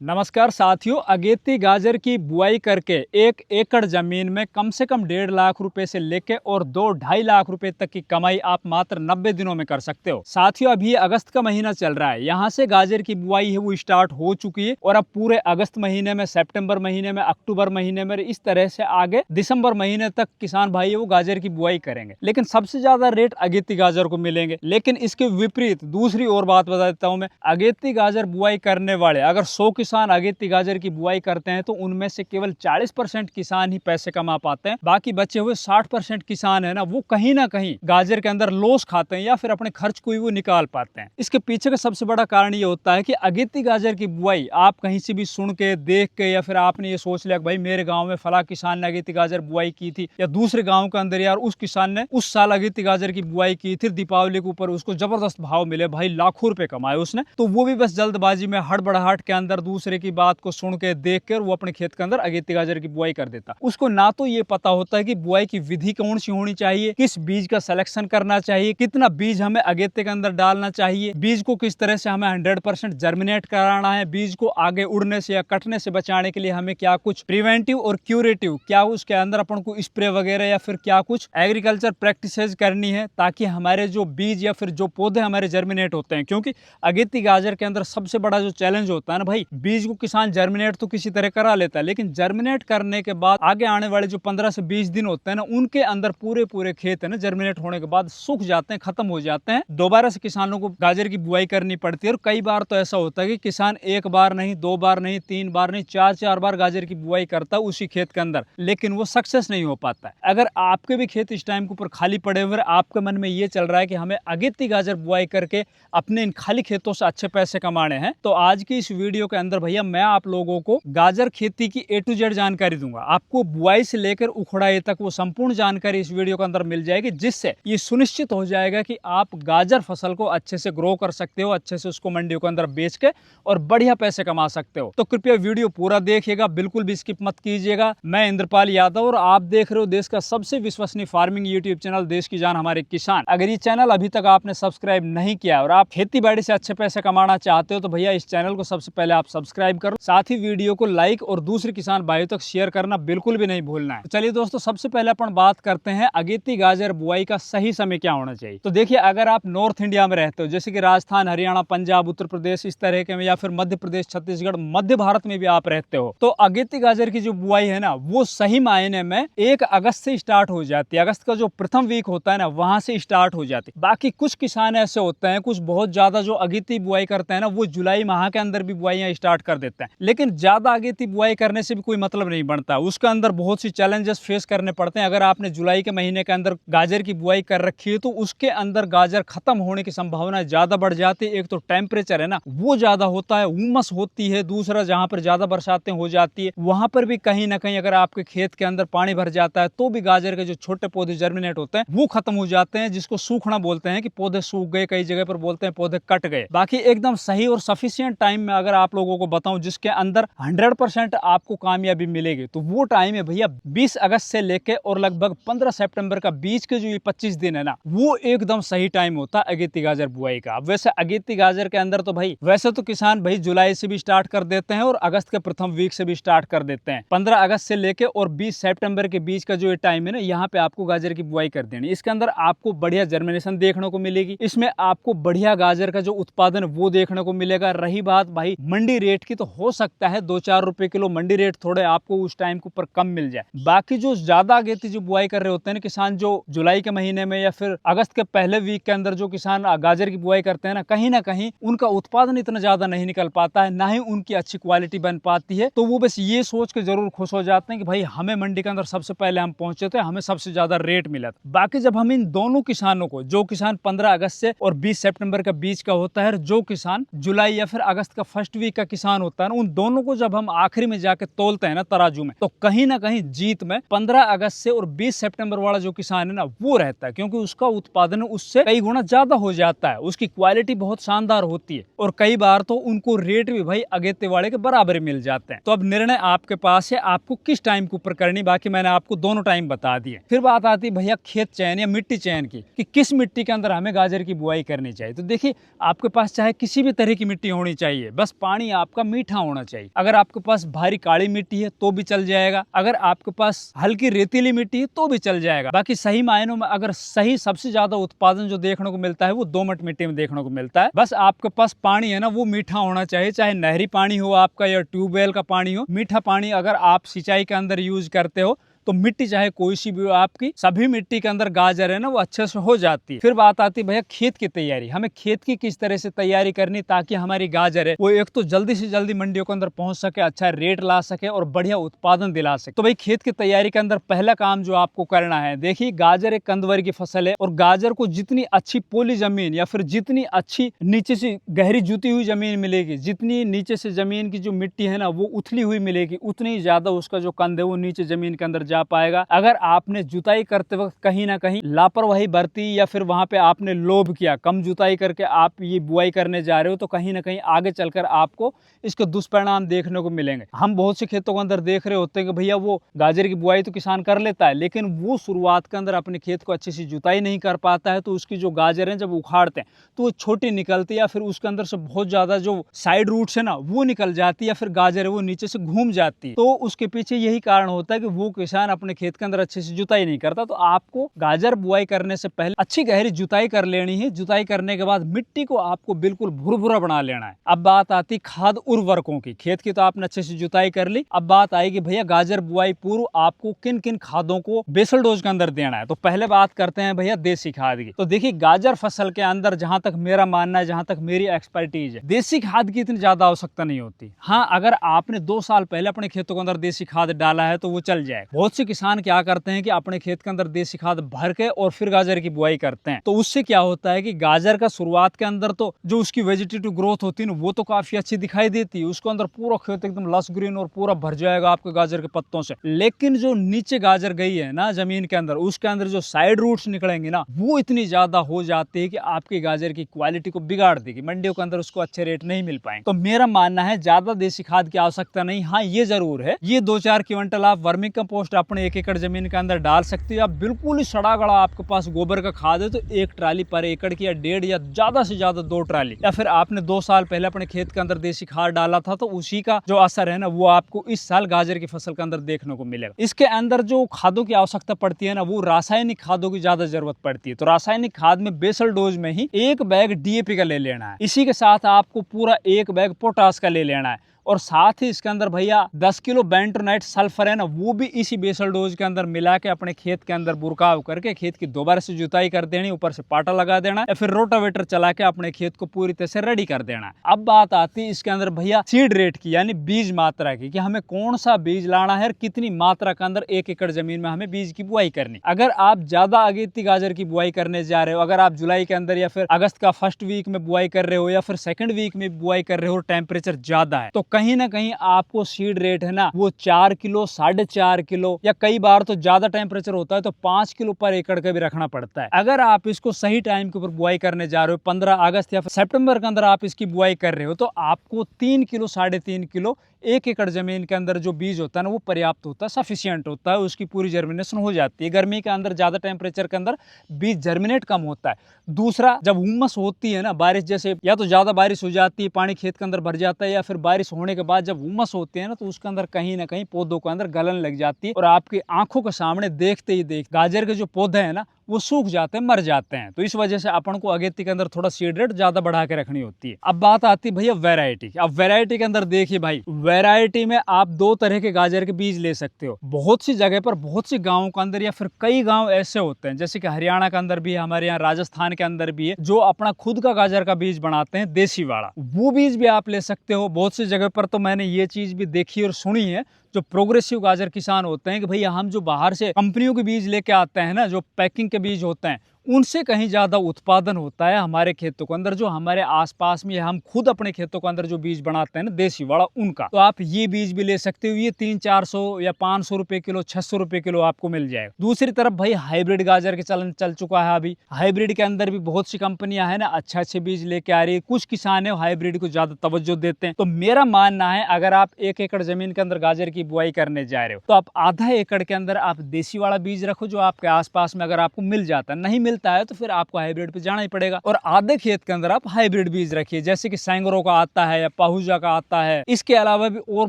नमस्कार साथियों, अगेती गाजर की बुआई करके 1 एकड़ जमीन में कम से कम 1.5 लाख रुपए से लेके और 2-2.5 लाख रुपए तक की कमाई आप मात्र 90 दिनों में कर सकते हो। साथियों, अभी अगस्त का महीना चल रहा है, यहाँ से गाजर की बुआई है वो स्टार्ट हो चुकी है और अब पूरे अगस्त महीने में, सितंबर महीने में, अक्टूबर महीने में, इस तरह से आगे दिसंबर महीने तक किसान भाई है वो गाजर की बुआई करेंगे। लेकिन सबसे ज्यादा रेट अगेती गाजर को मिलेंगे। लेकिन इसके विपरीत दूसरी और बात बता देता हूं मैं, अगेती गाजर बुआई करने वाले अगर 100 किसान अगेती गाजर की बुआई करते हैं तो उनमें से केवल 40% किसान ही पैसे कमा पाते हैं। बाकी बचे हुए 60% किसान है ना, वो कहीं ना कहीं गाजर के अंदर लॉस खाते हैं या फिर अपने खर्च को ही वो निकाल पाते हैं। इसके पीछे का सबसे बड़ा कारण ये होता है कि अगेती गाजर की बुआई आप कहीं से भी सुन के, देख के, या फिर आपने ये सोच लिया कि भाई मेरे गाँव में फला किसान ने अगेती गाजर बुआई की थी, या दूसरे गाँव के अंदर यार उस किसान ने उस साल अगेती गाजर की बुआई की थी, दीपावली के ऊपर उसको जबरदस्त भाव मिले, भाई लाखों रुपए कमाए उसने, तो वो भी बस जल्दबाजी में हड़बड़ाहट के अंदर दूसरे की बात को सुन के, देख कर वो अपने खेत के अंदर अगेती गाजर की बुआई कर देता। उसको ना तो ये पता होता है कि बुआई की विधि कौन सी होनी चाहिए, किस बीज का सिलेक्शन करना चाहिए, कितना बीज हमें अगेते के अंदर डालना चाहिए, बीज को किस तरह से हमें 100% जर्मिनेट कराना है, बीज को आगे उड़ने से या कटने से बचाने के लिए हमें क्या कुछ प्रिवेंटिव और क्यूरेटिव, क्या उसके अंदर अपन को स्प्रे वगैरह या फिर क्या कुछ एग्रीकल्चर प्रैक्टिसेस करनी है ताकि हमारे जो बीज या फिर जो पौधे हमारे जर्मिनेट होते हैं। क्योंकि अगेती गाजर के अंदर सबसे बड़ा जो चैलेंज होता है ना भाई, बीज को किसान जर्मिनेट तो किसी तरह करा लेता है, लेकिन जर्मिनेट करने के बाद आगे आने वाले जो 15 से 20 दिन होते हैं ना, उनके अंदर पूरे खेत है ना जर्मिनेट होने के बाद सूख जाते हैं, खत्म हो जाते हैं। दोबारा से किसानों को गाजर की बुआई करनी पड़ती है और कई बार तो ऐसा होता है कि किसान एक बार नहीं, 2 बार नहीं, 3 बार नहीं, 4 बार गाजर की बुआई करता है उसी खेत के अंदर, लेकिन वो सक्सेस नहीं हो पाता है। अगर आपके भी खेत इस टाइम के ऊपर खाली पड़े हुए, आपके मन में ये चल रहा है कि हमें अगेती गाजर बुआई करके अपने इन खाली खेतों से अच्छे पैसे कमाने हैं, तो आज की इस वीडियो के अंदर भैया मैं आप लोगों को गाजर खेती की A to Z जानकारी दूंगा। आपको बुआई से लेकर उखड़ाई तक वो संपूर्ण जानकारी इस वीडियो के अंदर मिल जाएगी, जिससे ये सुनिश्चित हो जाएगा कि आप गाजर फसल को अच्छे से ग्रो कर सकते हो, अच्छे से उसको मंडियों के अंदर बेच के और बढ़िया पैसे कमा सकते हो। तो कृपया वीडियो पूरा देखिएगा, बिल्कुल भी स्किप मत कीजिएगा। मैं इंद्रपाल यादव और आप देख रहे हो देश का सबसे विश्वसनीय फार्मिंग यूट्यूब चैनल देश की जान हमारे किसान। अगर ये चैनल अभी तक आपने सब्सक्राइब नहीं किया और आप खेती बाड़ी से अच्छे पैसे कमाना चाहते हो तो भैया इस चैनल को सबसे पहले आप सब्सक्राइब करो, साथ ही वीडियो को लाइक और दूसरे किसान भाइयों तक शेयर करना बिल्कुल भी नहीं भूलना है। तो चलिए दोस्तों, सबसे पहले अपन बात करते हैं अगेती गाजर बुआई का सही समय क्या होना चाहिए। तो देखिए, अगर आप नॉर्थ इंडिया में रहते हो, जैसे कि राजस्थान, हरियाणा, पंजाब, उत्तर प्रदेश, इस तरह के में, या फिर मध्य प्रदेश, छत्तीसगढ़, मध्य भारत में भी आप रहते हो, तो अगेती गाजर की जो बुआई है ना, वो सही मायने में 1 अगस्त से स्टार्ट हो जाती है। अगस्त का जो प्रथम वीक होता है ना, वहां से स्टार्ट हो जाती है। बाकी कुछ किसान ऐसे होते हैं, कुछ बहुत ज्यादा जो अगेती बुआई करते हैं ना, वो जुलाई माह के अंदर भी बुआइयां स्टार्ट कर देते हैं। लेकिन ज्यादा अगेती बुआई करने से भी कोई मतलब नहीं बनता, उसके अंदर बहुत सी चैलेंजेस फेस करने पड़ते हैं। अगर आपने जुलाई के महीने के अंदर गाजर की बुआई कर रखी है तो उसके अंदर गाजर खत्म होने की संभावना ज्यादा बढ़ जाती है। एक तो टेम्परेचर है ना वो ज्यादा होता है, उमस होती है, दूसरा जहां पर ज्यादा बरसातें हो जाती है वहां पर भी कहीं ना कहीं अगर आपके खेत के अंदर पानी भर जाता है तो भी गाजर के जो छोटे पौधे जर्मिनेट होते हैं वो खत्म हो जाते हैं, जिसको सूखना बोलते हैं कि पौधे सूख गए, कई जगह पर बोलते हैं पौधे कट गए। बाकी एकदम सही और सफिशिएंट टाइम में अगर आप लोगों को बताऊं जिसके अंदर 100% आपको कामयाबी मिलेगी, तो वो टाइम है भैया 20 अगस्त से लेके और लगभग 15 सितंबर का बीच के जो ये 25 दिन है ना, वो एकदम सही टाइम होता है अगेती गाजर बुआई का। वैसे अगेती गाजर के अंदर तो भाई वैसे तो किसान भाई जुलाई से भी स्टार्ट कर देते हैं और अगस्त के प्रथम वीक से भी स्टार्ट कर देते हैं। 15 अगस्त से लेके और 20 सितंबर के बीच का जो ये टाइम है ना, यहाँ पे आपको गाजर की बुआई कर देनी। इसके अंदर आपको बढ़िया जर्मिनेशन देखने को मिलेगी, इसमें आपको बढ़िया गाजर का जो उत्पादन वो देखने को मिलेगा। रही बात भाई मंडी रेट की, तो हो सकता है 2-4 रुपए किलो मंडी रेट थोड़े आपको उस टाइम के ऊपर कम मिल जाए। बाकी जो ज्यादा अगेती जो बुआई कर रहे होते हैं ना किसान, जो जुलाई के महीने में या फिर अगस्त के पहले वीक के अंदर जो किसान गाजर की बुआई करते हैं ना कहीं उनका उत्पादन इतना ज्यादा नहीं निकल पाता है, ना ही उनकी अच्छी क्वालिटी बन पाती है। तो वो बस ये सोच के जरूर खुश हो जाते हैं कि भाई हमें मंडी के अंदर सबसे पहले हम पहुंचे थे, हमें सबसे ज्यादा रेट मिला था। बाकी जब हम इन दोनों किसानों को, जो किसान 15 अगस्त से और 20 सितंबर के बीच का होता है, जो किसान जुलाई या फिर अगस्त का फर्स्ट वीक का किसान होता है ना, उन दोनों को जब हम आखिरी में जाके तोलते हैं ना तराजू में, तो कहीं ना कहीं जीत में 15 अगस्त से और 20 सितंबर वाला जो किसान है ना वो रहता है, क्योंकि उसका उत्पादन उससे कई गुना ज्यादा हो जाता है, उसकी क्वालिटी बहुत शानदार होती है और कई बार तो उनको रेट भी भाई अगेते वाले के बराबर मिल जाते हैं। तो अब निर्णय आपके पास है, आपको किस टाइम के ऊपर करनी। बाकी मैंने आपको दोनों टाइम बता दिए। फिर बात आती है भैया खेत चयन या मिट्टी चयन की, कि किस मिट्टी के अंदर हमें गाजर की बुआई करनी चाहिए। तो देखिए, आपके पास चाहे किसी भी तरह की मिट्टी होनी चाहिए, बस पानी आपका मीठा होना चाहिए। अगर आपके पास भारी काली मिट्टी है तो भी चल जाएगा, अगर आपके पास हल्की रेतीली मिट्टी है तो भी चल जाएगा। बाकी सही मायनों में अगर सही सबसे ज्यादा उत्पादन जो देखने को मिलता है वो दोमट मिट्टी में देखने को मिलता है। बस आपके पास पानी है ना वो मीठा होना चाहिए, चाहे नहरी पानी हो आपका या ट्यूबवेल का पानी हो। मीठा पानी अगर आप सिंचाई के अंदर यूज करते हो तो मिट्टी चाहे कोई सी भी हो आपकी, सभी मिट्टी के अंदर गाजर है ना वो अच्छे से हो जाती है। फिर बात आती है भैया खेत की तैयारी, हमें खेत की किस तरह से तैयारी करनी ताकि हमारी गाजर है वो एक तो जल्दी से जल्दी मंडियों के अंदर पहुंच सके, अच्छा रेट ला सके और बढ़िया उत्पादन दिला सके। तो भाई खेत की तैयारी के अंदर पहला काम जो आपको करना है, देखिए गाजर एक कंदवर की फसल है और गाजर को जितनी अच्छी पोली जमीन या फिर जितनी अच्छी नीचे से गहरी जुती हुई जमीन मिलेगी, जितनी नीचे से जमीन की जो मिट्टी है ना वो उथली हुई मिलेगी, उतनी ज्यादा उसका जो कंद है वो नीचे जमीन के अंदर पाएगा। अगर आपने जुताई करते वक्त कहीं ना कहीं लापरवाही बरती या फिर वहां पे आपने लोभ किया, कम जुताई करके आप ये बुआई करने जा रहे हो, तो कहीं ना कहीं आगे चलकर आपको इसके दुष्परिणाम देखने को मिलेंगे। हम बहुत से खेतों के अंदर देख रहे होते हैं कि भैया वो गाजर की बुआई तो किसान कर लेता है, लेकिन वो शुरुआत के अंदर अपने खेत को अच्छी सी जुताई नहीं कर पाता है, तो उसकी जो गाजर है जब उखाड़ते हैं तो वो छोटी निकलती है या फिर उसके अंदर से बहुत ज्यादा जो साइड रूट्स है ना वो निकल जाती है या फिर गाजर है वो नीचे से घूम जाती है। तो उसके पीछे यही कारण होता है कि वो किसान अपने खेत के अंदर अच्छे से जुताई नहीं करता। तो आपको गाजर बुआई करने से पहले अच्छी गहरी जुताई कर लेनी है। जुताई करने के बाद मिट्टी को आपको बिल्कुल भुरभुरा बना लेना है। अब बात आती खाद उर्वरकों की। खेत की तो आपने अच्छे से जुताई कर ली, अब बात आएगी भैया गाजर बुआई पूर्व आपको किन किन खादों को बेसल डोज के अंदर देना है। तो पहले बात करते हैं भैया देसी खाद की। तो देखिए गाजर फसल के अंदर जहां तक मेरा मानना है, जहां तक मेरी एक्सपर्टीज है, देसी खाद की इतनी ज्यादा आवश्यकता नहीं होती। हाँ, अगर आपने 2 साल पहले अपने खेतों के अंदर देसी खाद डाला है तो वो चल जाए। बहुत से किसान क्या करते हैं कि अपने खेत के अंदर देसी खाद भर के और फिर गाजर की बुआई करते हैं। तो उससे क्या होता है कि गाजर का शुरुआत के अंदर तो जो उसकी वेजिटेटिव ग्रोथ होती है ना वो तो काफी अच्छी दिखाई देती है, उसके अंदर पूरा खेत एकदम लस ग्रीन और पूरा भर जाएगा आपके गाजर के पत्तों से। लेकिन जो नीचे गाजर गई है ना जमीन के अंदर, उसके अंदर जो साइड रूट्स निकलेंगे ना वो इतनी ज्यादा हो जाती है कि आपकी गाजर की क्वालिटी को बिगाड़ देगी, मंडियों के अंदर उसको अच्छे रेट नहीं मिल पाएंगे। तो मेरा मानना है ज्यादा देसी खाद की आवश्यकता नहीं। हाँ, ये जरूर है, ये 2-4 क्विंटल आप वर्मी कंपोस्ट अपने 1 एकड़ जमीन के अंदर डाल सकते हो। आप बिल्कुल ही सड़ा गड़ा आपके पास गोबर का खाद है तो 1 ट्राली पर एकड़ की या 1.5 या ज्यादा से ज्यादा 2 ट्राली, या फिर आपने 2 साल पहले अपने खेत के अंदर देसी खाद डाला था तो उसी का जो असर है ना वो आपको इस साल गाजर की फसल के अंदर देखने को मिलेगा। इसके अंदर जो खादों की आवश्यकता पड़ती है ना वो रासायनिक खादों की ज्यादा जरूरत पड़ती है। तो रासायनिक खाद में बेसल डोज में ही 1 बैग डीएपी का ले लेना है, इसी के साथ आपको पूरा 1 बैग पोटास का ले लेना है, और साथ ही इसके अंदर भैया 10 किलो बेंटोनाइट सल्फर है ना वो भी इसी बेसल डोज के अंदर मिला के अपने खेत के अंदर बुरकाव करके खेत की दोबारा से जुताई कर देनी, ऊपर से पाटा लगा देना या फिर रोटावेटर चला के अपने खेत को पूरी तरह से रेडी कर देना। अब बात आती है इसके अंदर भैया सीड रेट की, यानी बीज मात्रा की, कि हमें कौन सा बीज लाना है, कितनी मात्रा के अंदर 1 एकड़ जमीन में हमें बीज की बुआई करनी। अगर आप ज्यादा अगेती गाजर की बुआई करने जा रहे हो, अगर आप जुलाई के अंदर या फिर अगस्त का फर्स्ट वीक में बुआई कर रहे हो या फिर सेकंड वीक में बुआई कर रहे हो, टेम्परेचर ज्यादा है तो कहीं ना कहीं आपको सीड रेट है ना वो 4 किलो 4.5 किलो या कई बार तो ज्यादा टेम्परेचर होता है तो 5 किलो पर एकड़ का भी रखना पड़ता है। अगर आप इसको सही टाइम के ऊपर बुआई करने जा रहे हो, 15 अगस्त या फिर सितंबर के अंदर आप इसकी बुआई कर रहे हो, तो आपको 3 किलो 3.5 किलो 1 एकड़ जमीन के अंदर जो बीज होता है ना वो पर्याप्त होता है, सफिशियंट होता है, उसकी पूरी जर्मिनेशन हो जाती है। गर्मी के अंदर ज्यादा टेम्परेचर के अंदर बीज जर्मिनेट कम होता है। दूसरा, जब उमस होती है ना, बारिश जैसे या तो ज्यादा बारिश हो जाती है, पानी खेत के अंदर भर जाता है, या फिर बारिश होने के बाद जब उमस होती है ना तो उसके अंदर कहीं ना कहीं पौधों के अंदर गलन लग जाती है और आपकी आंखों के सामने देखते ही देख गाजर के जो पौधे हैं ना वो सूख जाते हैं, मर जाते हैं। तो इस वजह से अपन को अगेती के अंदर थोड़ा सीड रेट ज्यादा बढ़ा के रखनी होती है। अब बात आती है भैया वैरायटी। अब वैरायटी के अंदर देखिए भाई, वैरायटी में आप 2 तरह के गाजर के बीज ले सकते हो। बहुत सी जगह पर, बहुत सी गाँव के अंदर या फिर कई गाँव ऐसे होते हैं, जैसे कि हरियाणा के अंदर भी है, हमारे यहाँ राजस्थान के अंदर भी है, जो अपना खुद का गाजर का बीज बनाते हैं देसी वाला, वो बीज भी आप ले सकते हो। बहुत सी जगह पर तो मैंने ये चीज भी देखी और सुनी है, जो प्रोग्रेसिव गाजर किसान होते हैं कि भैया हम जो बाहर से कंपनियों के बीज लेके आते हैं ना, जो पैकिंग के बीज होते हैं, उनसे कहीं ज्यादा उत्पादन होता है हमारे खेतों के अंदर, जो हमारे आसपास में हम खुद अपने खेतों के अंदर जो बीज बनाते हैं ना देसी वाला, उनका। तो आप ये बीज भी ले सकते हो। ये 300-400 या 500 रुपए किलो, 600 रुपए किलो आपको मिल जाएगा। दूसरी तरफ भाई हाइब्रिड गाजर के चलन चल चुका है अभी। हाइब्रिड के अंदर भी बहुत सी कंपनियां है ना अच्छे बीज लेके आ रही है। कुछ किसान है हाइब्रिड को ज्यादा तवज्जो देते हैं। तो मेरा मानना है अगर आप 1 एकड़ जमीन के अंदर गाजर की बुआई करने जा रहे हो तो आप आधा एकड़ के अंदर आप देसी वाला बीज रखो, जो आपके आसपास में अगर आपको मिल जाता है। नहीं मिलता मिलता है तो फिर आपको हाइब्रिड पे जाना ही पड़ेगा। और आधे खेत के अंदर आप हाइब्रिड बीज रखिए, जैसे कि सैंगरो का आता है या पाहुजा का आता है। इसके अलावा भी और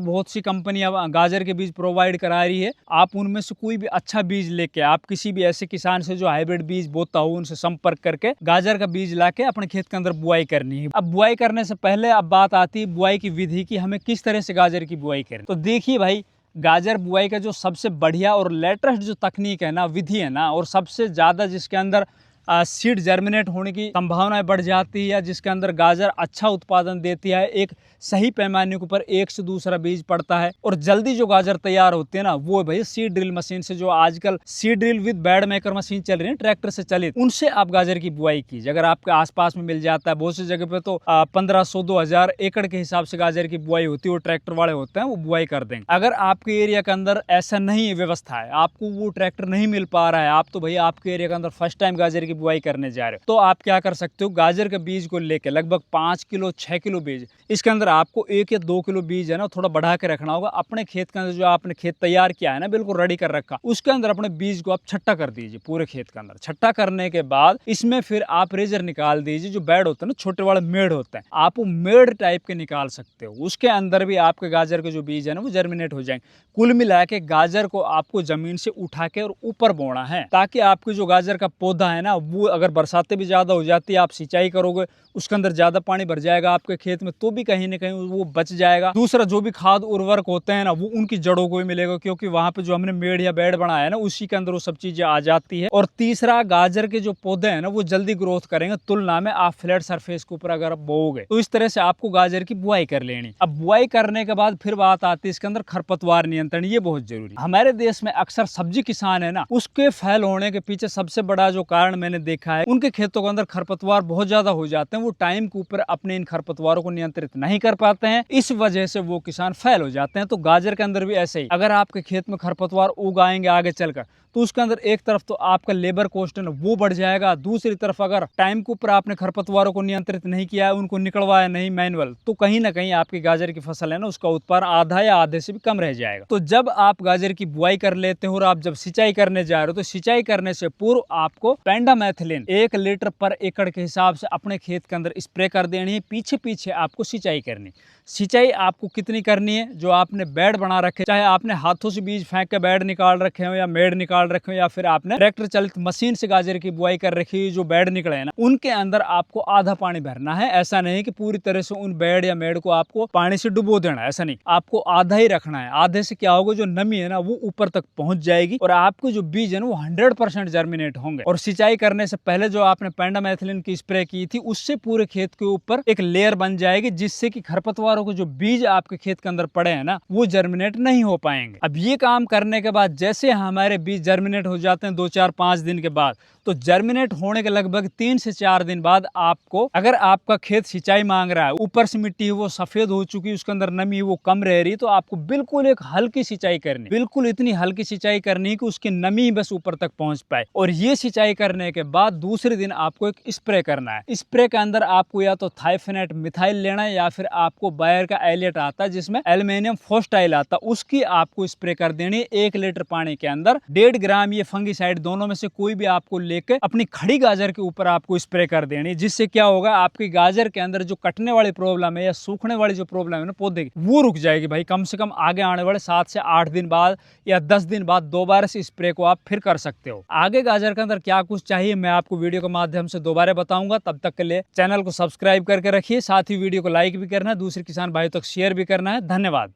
बहुत सी कंपनियां गाजर के बीज प्रोवाइड करा रही है। आप उनमें से कोई भी अच्छा बीज लेके, आप किसी भी ऐसे किसान से जो हाइब्रिड बीज बोता हो उनसे संपर्क करके गाजर का बीज लाके अपने खेत के अंदर बुआई करनी है। अब बुआई करने से पहले अब बात आती है बुआई की विधि की, हमें किस तरह से गाजर की बुआई करें। तो देखिए भाई, गाजर बुआई का जो सबसे बढ़िया और लेटेस्ट जो तकनीक है ना, विधि है ना, और सबसे ज़्यादा जिसके अंदर सीड जर्मिनेट होने की संभावनाएं बढ़ जाती है, या जिसके अंदर गाजर अच्छा उत्पादन देती है, एक सही पैमाने के ऊपर एक से दूसरा बीज पड़ता है और जल्दी जो गाजर तैयार होते हैं ना, वो भाई सीड ड्रिल मशीन से, जो आजकल seed drill with bed maker machine चल रही है ट्रैक्टर से चलित, उनसे आप गाजर की बुआई कीजिए। अगर आपके आसपास में मिल जाता है, बहुत सी जगह पे तो 1500-2000 एकड़ के हिसाब से गाजर की बुआई होती है, वो ट्रैक्टर वाले होते हैं, वो बुआई कर देंगे। अगर आपके एरिया के अंदर ऐसा नहीं है व्यवस्था है, आपको वो ट्रैक्टर नहीं मिल पा रहा है, आप तो भाई आपके एरिया के अंदर फर्स्ट टाइम गाजर की बुआई करने जा रहे हो, तो आप क्या कर सकते हो, गाजर के बीज को लेकर लगभग 5 किलो 6 किलो बीज, इसके अंदर आपको 1 या 2 किलो बीज है ना थोड़ा बढ़ा के रखना होगा। अपने खेत के अंदर जो आपने खेत तैयार किया है ना, बिल्कुल रेडी कर रखा, उसके अंदर अपने बीज को आप छट्टा कर दीजिए पूरे खेत के अंदर। छट्टा करने के बाद इसमें फिर आप रेजर निकाल दीजिए, जो बेड होते हैं ना, छोटे वाले मेड़ होते हैं, आप वो मेड़ टाइप के निकाल सकते हो। उसके अंदर भी आपके गाजर के जो बीज है ना, वो जर्मिनेट हो जाएंगे। कुल मिला के गाजर को आपको जमीन से उठा के और ऊपर बोना है, ताकि आपके जो गाजर का पौधा है ना, वो अगर बरसातें भी ज्यादा हो जाती है, आप सिंचाई करोगे, उसके अंदर ज्यादा पानी भर जाएगा आपके खेत में, तो भी कहीं ना कहीं वो बच जाएगा। दूसरा, जो भी खाद उर्वरक होते हैं ना, वो उनकी जड़ों को भी मिलेगा, क्योंकि वहां पे जो हमने मेड़ या बेड बनाया है ना, उसी के अंदर वो सब चीजें आ जाती है। और तीसरा, गाजर के जो पौधे हैं ना, वो जल्दी ग्रोथ करेंगे तुलना में आप फ्लैट सरफेस के ऊपर अगर बोओगे। तो इस तरह से आपको गाजर की बुआई कर लेनी। अब बुआई करने के बाद फिर बात आती है इसके अंदर खरपतवार नियंत्रण, ये बहुत जरूरी। हमारे देश में अक्सर सब्जी किसान है ना, उसके फैल होने के पीछे सबसे बड़ा जो कारण मैंने देखा है, उनके खेतों के अंदर खरपतवार बहुत ज्यादा हो जाते हैं। वो टाइम के ऊपर अपने इन खरपतवारों को नियंत्रित नहीं कर पाते हैं, इस वजह से वो किसान फेल हो जाते हैं। तो गाजर के अंदर भी ऐसे ही, अगर आपके खेत में खरपतवार उगाएंगे आगे चलकर, तो उसके अंदर एक तरफ तो आपका लेबर कॉस्ट है ना, वो बढ़ जाएगा। दूसरी तरफ अगर टाइम के ऊपर आपने खरपतवारों को नियंत्रित नहीं किया है, उनको निकलवाया नहीं मैनुअल, तो कहीं ना कहीं आपकी गाजर की फसल है ना, उसका उत्पादन आधा या आधे से भी कम रह जाएगा। तो जब आप गाजर की बुआई कर लेते हो और आप जब सिंचाई करने जा रहे हो, तो सिंचाई करने से पूर्व आपको पेंडामेथिलिन 1 लीटर पर एकड़ के हिसाब से अपने खेत के अंदर स्प्रे कर देनी है। पीछे पीछे आपको सिंचाई करनी। सिंचाई आपको कितनी करनी है, जो आपने बेड बना रखे, चाहे आपने हाथों से बीज फेंक के बेड निकाल रखे हो या मेड़ निकाल रखे हो, या फिर आपने ट्रैक्टर चलित मशीन से गाजर की बुआई कर रखी है, जो बेड निकले हैं ना, उनके अंदर आपको आधा पानी भरना है। ऐसा नहीं कि पूरी तरह से उन बेड या मेड़ को आपको पानी से डुबो देना है, ऐसा नहीं, आपको आधा ही रखना है। आधे से क्या होगा, जो नमी है ना, वो ऊपर तक पहुंच जाएगी और आपके जो बीज है ना, वो 100% जर्मिनेट होंगे। और सिंचाई करने से पहले जो आपने पेंडामेथिलिन की स्प्रे की थी, उससे पूरे खेत के ऊपर एक लेयर बन जाएगी, जिससे कि खरपतवारों को जो बीज आपके खेत के अंदर पड़े हैं ना, वो जर्मिनेट नहीं हो पाएंगे। अब ये काम करने के बाद जैसे हमारे बीज जर्मिनेट हो जाते हैं 2 4 5 दिन के बाद, तो जर्मिनेट होने के लगभग 3 से 4 दिन बाद आपको, अगर आपका खेत सिंचाई मांग रहा है, ऊपर से मिट्टी वो सफेद हो चुकी है, उसके अंदर नमी वो कम रह रही, तो आपको बिल्कुल एक हल्की सिंचाई करनी, बिल्कुल इतनी हल्की सिंचाई करनी कि उसकी नमी बस ऊपर तक पहुंच पाए। और ये सिंचाई करने के बाद दूसरे दिन आपको एक स्प्रे करना है। स्प्रे के अंदर आपको या तो थाइफेनेट मिथाइल लेना है, या फिर आपको बायर का एलिएट आता है जिसमें एल्युमिनियम फोस्टाइल आता है, उसकी आपको स्प्रे कर देनी है 1 लीटर पानी के अंदर। 1.5 ग्राम ये फंगीसाइड, दोनों में से कोई भी आपको लेकर अपनी खड़ी गाजर के ऊपर आपको स्प्रे कर देनी, जिससे क्या होगा, आपकी गाजर के अंदर जो कटने वाली प्रॉब्लम है या सूखने वाली जो प्रॉब्लम है ना पौधे की, वो रुक जाएगी भाई। कम से कम आगे आने वाले 7 से 8 दिन बाद या 10 दिन बाद दोबारा से स्प्रे को आप फिर कर सकते हो। आगे गाजर के अंदर क्या कुछ चाहिए मैं आपको वीडियो के माध्यम से दोबारा बताऊंगा। तब तक के लिए चैनल को सब्सक्राइब करके रखिए, साथ ही वीडियो को लाइक भी करना है, दूसरे किसान भाई तक शेयर भी करना है। धन्यवाद।